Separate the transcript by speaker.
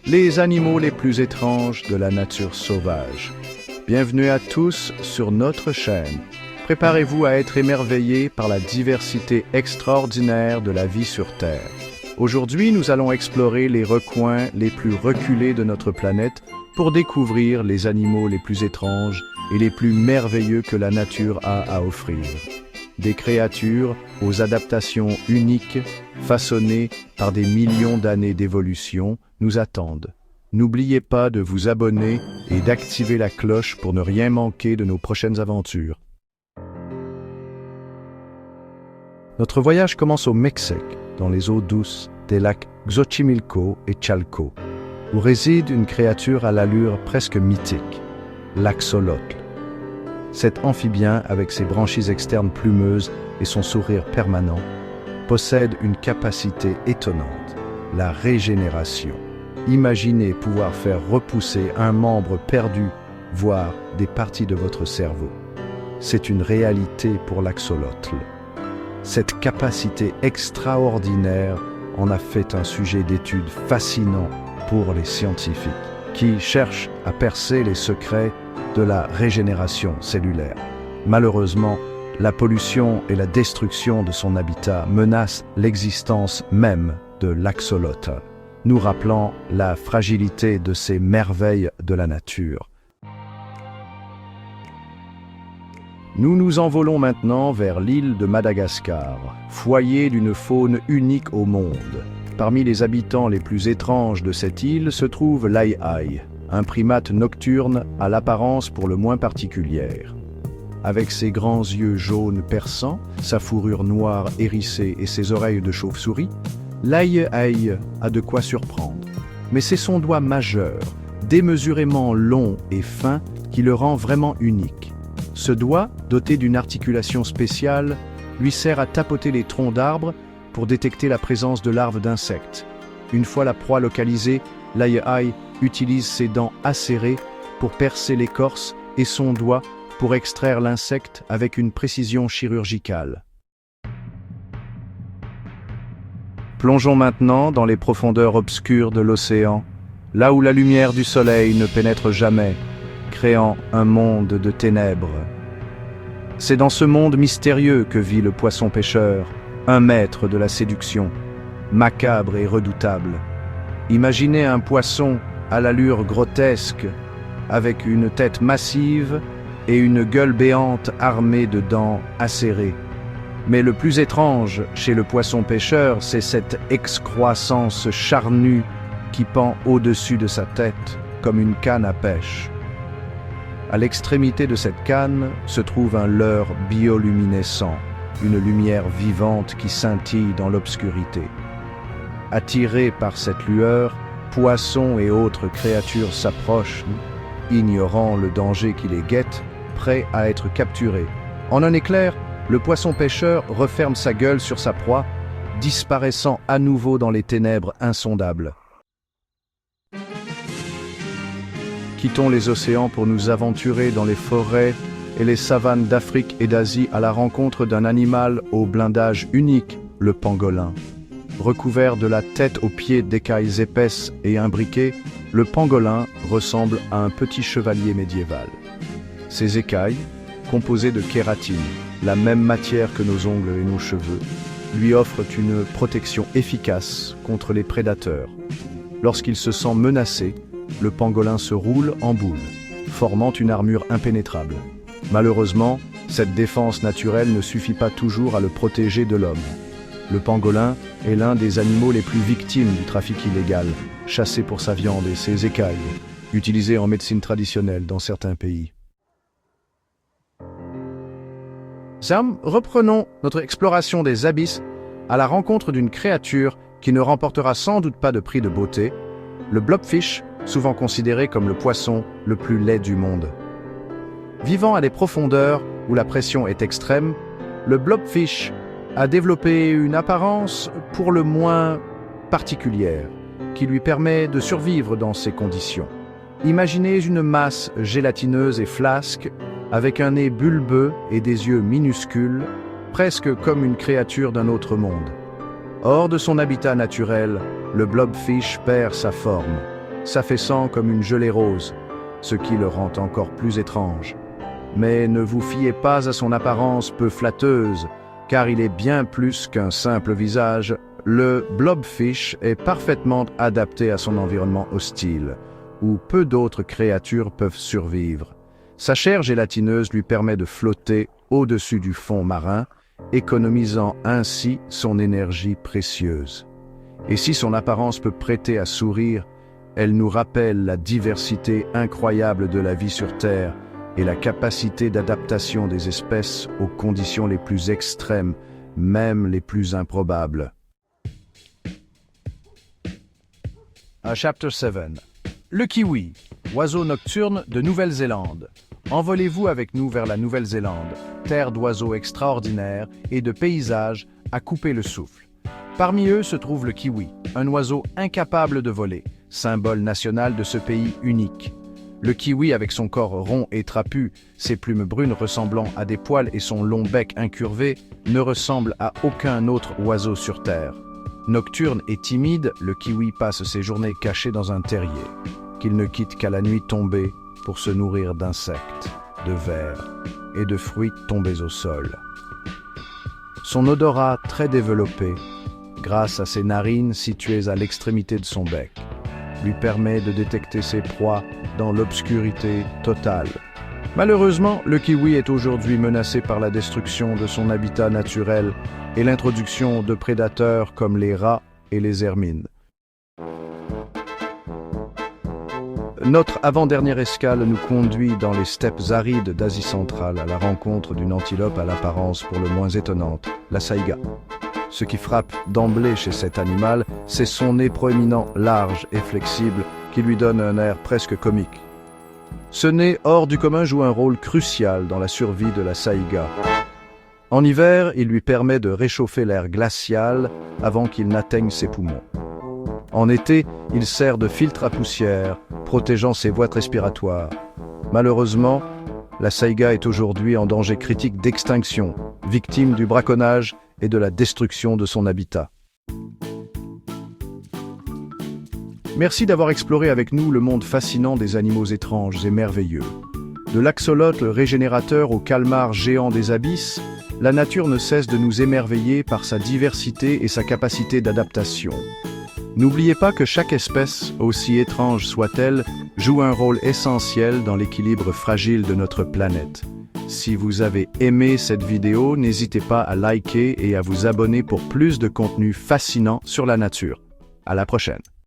Speaker 1: les animaux les plus étranges de la nature sauvage. Bienvenue à tous sur notre chaîne. Préparez-vous à être émerveillés par la diversité extraordinaire de la vie sur Terre. Aujourd'hui, nous allons explorer les recoins les plus reculés de notre planète pour découvrir les animaux les plus étranges et les plus merveilleux que la nature a à offrir. Des créatures aux adaptations uniques, façonnées par des millions d'années d'évolution, nous attendent. N'oubliez pas de vous abonner et d'activer la cloche pour ne rien manquer de nos prochaines aventures. Notre voyage commence au Mexique, dans les eaux douces des lacs Xochimilco et Chalco, où réside une créature à l'allure presque mythique, l'axolotl. Cet amphibien, avec ses branchies externes plumeuses et son sourire permanent, possède une capacité étonnante, la régénération. Imaginez pouvoir faire repousser un membre perdu, voire des parties de votre cerveau. C'est une réalité pour l'axolotl. Cette capacité extraordinaire en a fait un sujet d'étude fascinant pour les scientifiques, qui cherchent à percer les secrets de la régénération cellulaire. Malheureusement, la pollution et la destruction de son habitat menacent l'existence même de l'axolotl, nous rappelant la fragilité de ces merveilles de la nature. Nous nous envolons maintenant vers l'île de Madagascar, foyer d'une faune unique au monde. Parmi les habitants les plus étranges de cette île se trouve l'aï-aï, un primate nocturne à l'apparence pour le moins particulière. Avec ses grands yeux jaunes perçants, sa fourrure noire hérissée et ses oreilles de chauve-souris, l'aï-aï a de quoi surprendre. Mais c'est son doigt majeur, démesurément long et fin, qui le rend vraiment unique. Ce doigt, doté d'une articulation spéciale, lui sert à tapoter les troncs d'arbres pour détecter la présence de larves d'insectes. Une fois la proie localisée, l'aï-aï utilise ses dents acérées pour percer l'écorce et son doigt pour extraire l'insecte avec une précision chirurgicale. Plongeons maintenant dans les profondeurs obscures de l'océan, là où la lumière du soleil ne pénètre jamais, créant un monde de ténèbres. C'est dans ce monde mystérieux que vit le poisson-pêcheur, un maître de la séduction, macabre et redoutable. Imaginez un poisson à l'allure grotesque, avec une tête massive et une gueule béante armée de dents acérées. Mais le plus étrange chez le poisson-pêcheur, c'est cette excroissance charnue qui pend au-dessus de sa tête, comme une canne à pêche. À l'extrémité de cette canne se trouve un leurre bioluminescent, une lumière vivante qui scintille dans l'obscurité. Attirés par cette lueur, poissons et autres créatures s'approchent, ignorant le danger qui les guette, prêts à être capturés. En un éclair, le poisson-pêcheur referme sa gueule sur sa proie, disparaissant à nouveau dans les ténèbres insondables. Quittons les océans pour nous aventurer dans les forêts et les savanes d'Afrique et d'Asie à la rencontre d'un animal au blindage unique, le pangolin. Recouvert de la tête aux pieds d'écailles épaisses et imbriquées, le pangolin ressemble à un petit chevalier médiéval. Ses écailles, composées de kératine, la même matière que nos ongles et nos cheveux, lui offrent une protection efficace contre les prédateurs. Lorsqu'il se sent menacé, le pangolin se roule en boule, formant une armure impénétrable. Malheureusement, cette défense naturelle ne suffit pas toujours à le protéger de l'homme. Le pangolin est l'un des animaux les plus victimes du trafic illégal, chassé pour sa viande et ses écailles, utilisées en médecine traditionnelle dans certains pays. Sam, reprenons notre exploration des abysses à la rencontre d'une créature qui ne remportera sans doute pas de prix de beauté, le blobfish, souvent considéré comme le poisson le plus laid du monde. Vivant à des profondeurs où la pression est extrême, le blobfish a développé une apparence pour le moins particulière, qui lui permet de survivre dans ces conditions. Imaginez une masse gélatineuse et flasque, avec un nez bulbeux et des yeux minuscules, presque comme une créature d'un autre monde. Hors de son habitat naturel, le blobfish perd sa forme. s'affaissant comme une gelée rose, ce qui le rend encore plus étrange. Mais ne vous fiez pas à son apparence peu flatteuse, car il est bien plus qu'un simple visage. Le blobfish est parfaitement adapté à son environnement hostile, où peu d'autres créatures peuvent survivre. Sa chair gélatineuse lui permet de flotter au-dessus du fond marin, économisant ainsi son énergie précieuse. Et si son apparence peut prêter à sourire, elle nous rappelle la diversité incroyable de la vie sur Terre et la capacité d'adaptation des espèces aux conditions les plus extrêmes, même les plus improbables. Chapter 7. Le kiwi, oiseau nocturne de Nouvelle-Zélande. Envolez-vous avec nous vers la Nouvelle-Zélande, terre d'oiseaux extraordinaires et de paysages à couper le souffle. Parmi eux se trouve le kiwi, un oiseau incapable de voler, symbole national de ce pays unique. Le kiwi, avec son corps rond et trapu, ses plumes brunes ressemblant à des poils et son long bec incurvé, ne ressemble à aucun autre oiseau sur Terre. Nocturne et timide, le kiwi passe ses journées caché dans un terrier, qu'il ne quitte qu'à la nuit tombée pour se nourrir d'insectes, de vers et de fruits tombés au sol. Son odorat très développé, grâce à ses narines situées à l'extrémité de son bec, lui permet de détecter ses proies dans l'obscurité totale. Malheureusement, le kiwi est aujourd'hui menacé par la destruction de son habitat naturel et l'introduction de prédateurs comme les rats et les hermines. Notre avant-dernière escale nous conduit dans les steppes arides d'Asie centrale à la rencontre d'une antilope à l'apparence pour le moins étonnante, la saïga. Ce qui frappe d'emblée chez cet animal, c'est son nez proéminent, large et flexible, qui lui donne un air presque comique. Ce nez hors du commun joue un rôle crucial dans la survie de la saïga. En hiver, il lui permet de réchauffer l'air glacial avant qu'il n'atteigne ses poumons. En été, il sert de filtre à poussière, protégeant ses voies respiratoires. Malheureusement, la saïga est aujourd'hui en danger critique d'extinction, victime du braconnage et de la destruction de son habitat. Merci d'avoir exploré avec nous le monde fascinant des animaux étranges et merveilleux. De l'axolotl régénérateur au calmar géant des abysses, la nature ne cesse de nous émerveiller par sa diversité et sa capacité d'adaptation. N'oubliez pas que chaque espèce, aussi étrange soit-elle, joue un rôle essentiel dans l'équilibre fragile de notre planète. Si vous avez aimé cette vidéo, n'hésitez pas à liker et à vous abonner pour plus de contenu fascinant sur la nature. À la prochaine!